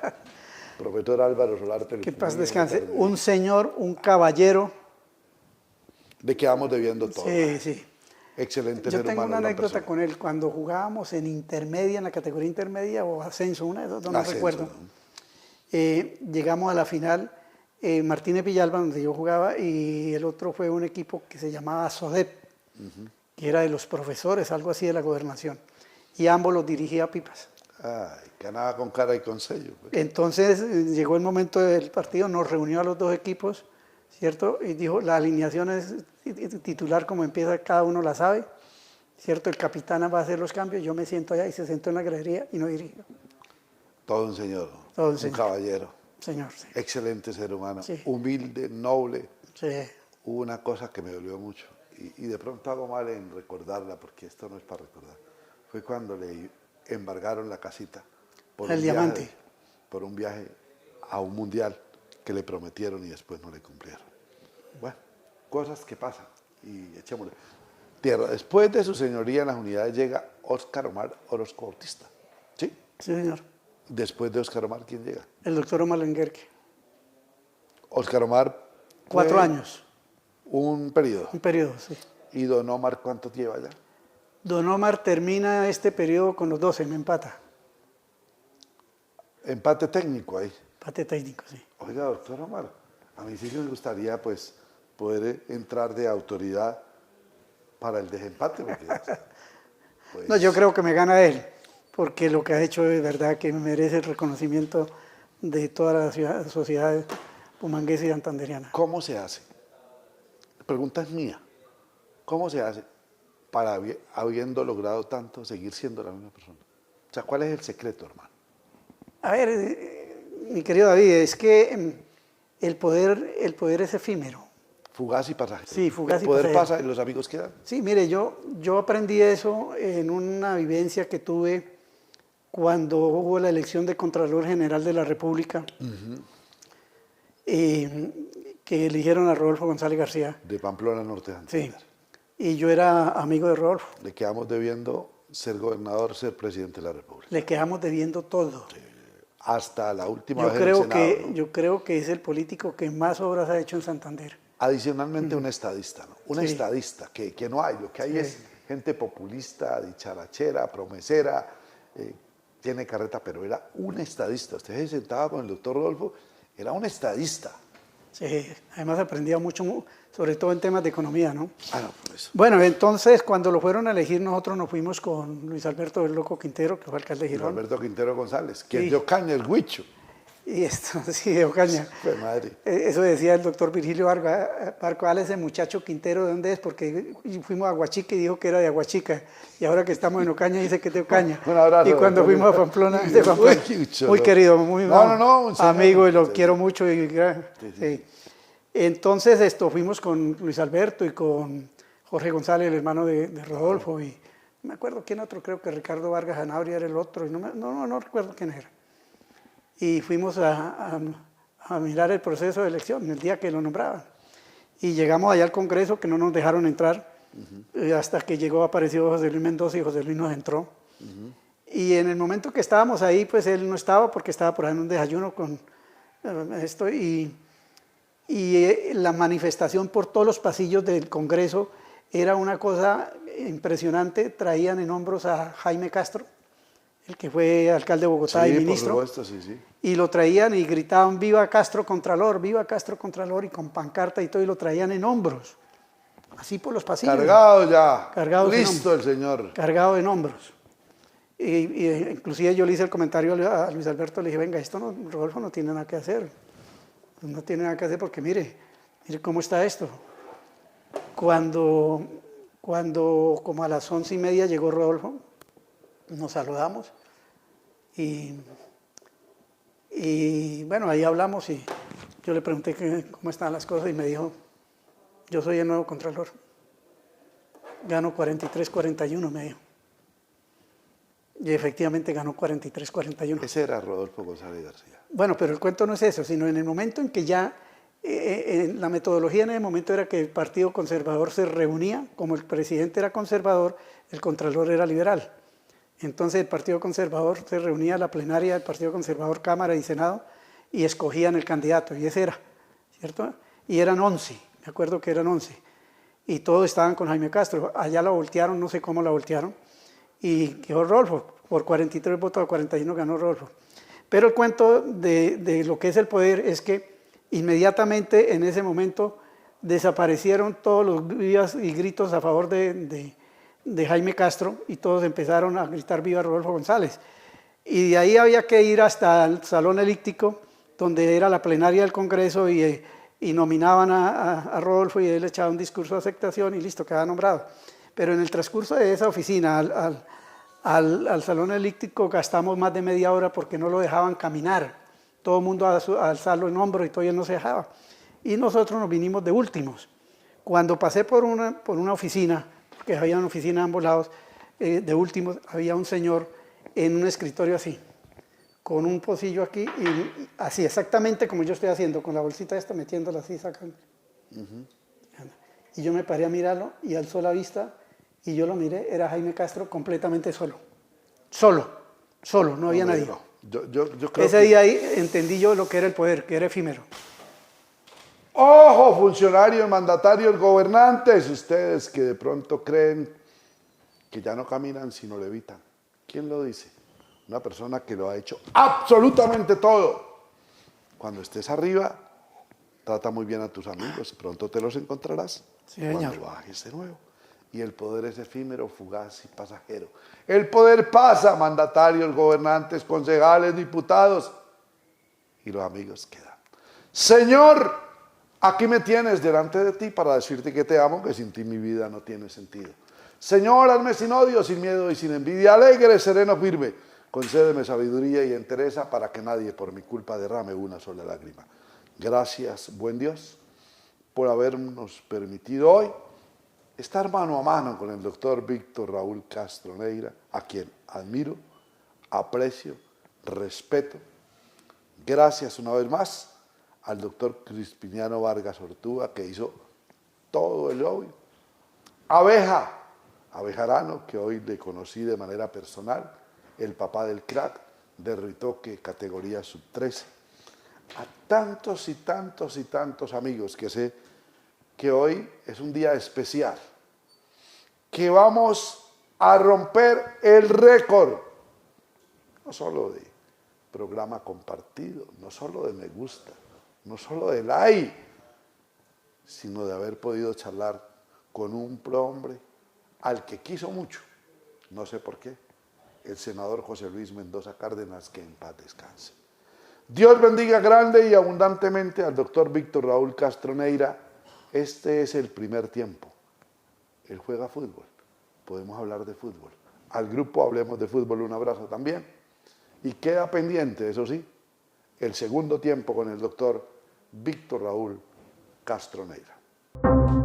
Profesor Álvaro Solarte. Que paz descanse. Un señor, un caballero. Le quedamos debiendo todo. Sí. Excelente Yo ser tengo humano. una anécdota con él. Cuando jugábamos en intermedia, en la categoría intermedia o ascenso, una de dos, no Ascenso, recuerdo. ¿no? Llegamos a la final, Martínez Villalba, donde yo jugaba, y el otro fue un equipo que se llamaba SODEP, que era de los profesores, algo así de la gobernación. Y ambos los dirigía Pipas. Ay, ganaba con cara y con sello. Entonces llegó el momento del partido, nos reunió a los dos equipos, ¿cierto? Y dijo, la alineación es titular como empieza, cada uno la sabe, ¿cierto? El capitán va a hacer los cambios, yo me siento allá y se sentó en la gradería y no dirigió. Todo un señor, Todo un señor. Caballero. Señor, sí. Excelente ser humano, Sí. humilde, noble. Sí. Hubo una cosa que me dolió mucho y de pronto hago mal en recordarla porque esto no es para recordar. Fue cuando le embargaron la casita por El Diamante. por un viaje a un mundial que le prometieron y después no le cumplieron. Bueno, cosas que pasan y echémosle. Tierra. Después de su señoría en las unidades llega Óscar Omar Orozco Bautista. ¿Sí? Sí, señor. Después de Óscar Omar, ¿quién llega? El doctor Omar Lenguerque. Óscar Omar. 4 años. Un periodo. Un periodo, sí. ¿Y don Omar cuánto lleva ya? Don Omar termina este periodo con los 12, me empata. Empate técnico ahí. Empate técnico, sí. Oiga, doctor Omar, a mí sí me gustaría pues poder entrar de autoridad para el desempate. Porque, pues, No, yo creo que me gana él, porque lo que ha hecho es verdad que merece el reconocimiento de toda la sociedad pumanguesa y santanderiana. ¿Cómo se hace? La pregunta es mía. ¿Cómo se hace para, habiendo logrado tanto, seguir siendo la misma persona? O sea, ¿cuál es el secreto, hermano? A ver, mi querido David, es que el poder es efímero. Fugaz y pasajero. Sí, fugaz y El poder pasajero. pasa y los amigos quedan. Sí, mire, yo aprendí eso en una vivencia que tuve cuando hubo la elección de Contralor General de la República, que eligieron a Rodolfo González García. De Pamplona Norte de Sí, Santander. y yo era amigo de Rodolfo. Le quedamos debiendo ser gobernador, ser presidente de la República. Le quedamos debiendo todo. Hasta la última vez en el Senado, ¿no? Yo creo que es el político que más obras ha hecho en Santander. Adicionalmente un estadista, ¿no? Un Sí. estadista, que no hay. Lo que hay es gente populista, dicharachera, promesera, tiene carreta, pero era un estadista. Usted se sentaba con el doctor Rodolfo, era un estadista. Sí, además aprendía mucho, sobre todo en temas de economía, ¿no? Ah, no, por eso. Bueno, entonces cuando lo fueron a elegir, nosotros nos fuimos con Luis Alberto del Loco Quintero, que fue alcalde de Girón. Alberto Quintero González, que Sí. es de Ocaña, el Huicho. Y esto, sí, de Ocaña. Fue madre. Eso decía el doctor Virgilio Barcual, ese muchacho Quintero, ¿de dónde es? Porque fuimos a Aguachica y dijo que era de Aguachica. Y ahora que estamos en Ocaña dice que es de Ocaña. Un abrazo, y cuando doctor. fuimos a Pamplona, es de Pamplona. Uy, Muy querido, muy un señor. amigo y lo Sí. quiero mucho. Sí. Entonces fuimos con Luis Alberto y con Jorge González, el hermano de Rodolfo. Y no me acuerdo quién otro, creo que Ricardo Vargas Sanabria era el otro. Y no recuerdo quién era. Y fuimos a mirar el proceso de elección, el día que lo nombraban. Y llegamos allá al Congreso, que no nos dejaron entrar, hasta que apareció José Luis Mendoza y José Luis nos entró. Y en el momento que estábamos ahí, pues él no estaba, porque estaba por ahí en un desayuno con esto. Y la manifestación por todos los pasillos del Congreso era una cosa impresionante, traían en hombros a Jaime Castro, el que fue alcalde de Bogotá y ministro, por supuesto, sí, sí. Y lo traían y gritaban viva Castro Contralor, y con pancarta y todo, y lo traían en hombros, así por los pasillos. Cargado ya, cargado listo el señor. Cargado en hombros. Y inclusive yo le hice el comentario a Luis Alberto, le dije, venga, esto no, Rodolfo no tiene nada que hacer, no tiene nada que hacer porque mire cómo está esto. Cuando como a las 11:30 llegó Rodolfo, nos saludamos y bueno, ahí hablamos y yo le pregunté cómo estaban las cosas y me dijo, yo soy el nuevo Contralor, gano 43-41, me dijo. Y efectivamente ganó 43-41. Ese era Rodolfo González García. Bueno, pero el cuento no es eso, sino en el momento en que ya, la metodología en ese momento era que el Partido Conservador se reunía, como el presidente era conservador, el Contralor era liberal. Entonces el Partido Conservador se reunía a la plenaria del Partido Conservador, Cámara y Senado, y escogían el candidato, y ese era, ¿cierto? Y eran 11, me acuerdo que eran 11, y todos estaban con Jaime Castro. Allá la voltearon, no sé cómo la voltearon, y quedó Rodolfo, por 43 votos a 41 ganó Rodolfo. Pero el cuento de lo que es el poder es que inmediatamente en ese momento desaparecieron todos los vivas y gritos a favor de Jaime Castro y todos empezaron a gritar viva Rodolfo González. Y de ahí había que ir hasta el Salón Elíptico, donde era la plenaria del Congreso y nominaban a Rodolfo y él echaba un discurso de aceptación y listo, quedaba nombrado. Pero en el transcurso de esa oficina al Salón Elíptico gastamos más de media hora porque no lo dejaban caminar. Todo el mundo a alzarlo en hombro y todo él no se dejaba. Y nosotros nos vinimos de últimos. Cuando pasé por una oficina, porque había una oficina a ambos lados, de últimos, había un señor en un escritorio así, con un pocillo aquí, y así exactamente como yo estoy haciendo, con la bolsita esta, metiéndola así, sacando. Y yo me paré a mirarlo y alzó la vista y yo lo miré, era Jaime Castro completamente solo, no había nadie. Yo creo Ese día ahí entendí yo lo que era el poder, que era efímero. Ojo, funcionarios, mandatarios, gobernantes, ustedes que de pronto creen que ya no caminan sino levitan. ¿Quién lo dice? Una persona que lo ha hecho absolutamente todo. Cuando estés arriba, trata muy bien a tus amigos, pronto te los encontrarás. Sí, señor. Cuando bajes de nuevo. Y el poder es efímero, fugaz y pasajero. El poder pasa, mandatarios, gobernantes, concejales, diputados, y los amigos quedan. Señor, aquí me tienes delante de ti para decirte que te amo, que sin ti mi vida no tiene sentido. Señor, hazme sin odio, sin miedo y sin envidia, alegre, sereno, firme. Concédeme sabiduría y entereza para que nadie por mi culpa derrame una sola lágrima. Gracias, buen Dios, por habernos permitido hoy estar mano a mano con el doctor Víctor Raúl Castro Neira, a quien admiro, aprecio, respeto. Gracias una vez más al doctor Crispiniano Vargas Ortúa, que hizo todo el lobby. Abejarano, que hoy le conocí de manera personal, el papá del crack, de Ritoque, categoría sub-13. A tantos y tantos y tantos amigos que sé que hoy es un día especial, que vamos a romper el récord, no solo de programa compartido, no solo de me gusta, no solo de like, sino de haber podido charlar con un prohombre al que quiso mucho, no sé por qué, el senador José Luis Mendoza Cárdenas, que en paz descanse. Dios bendiga grande y abundantemente al doctor Víctor Raúl Castro Neira. Este es el primer tiempo. Él juega fútbol. Podemos hablar de fútbol. Al grupo Hablemos de Fútbol un abrazo también. Y queda pendiente, eso sí, el segundo tiempo con el doctor Víctor Raúl Castro Neira.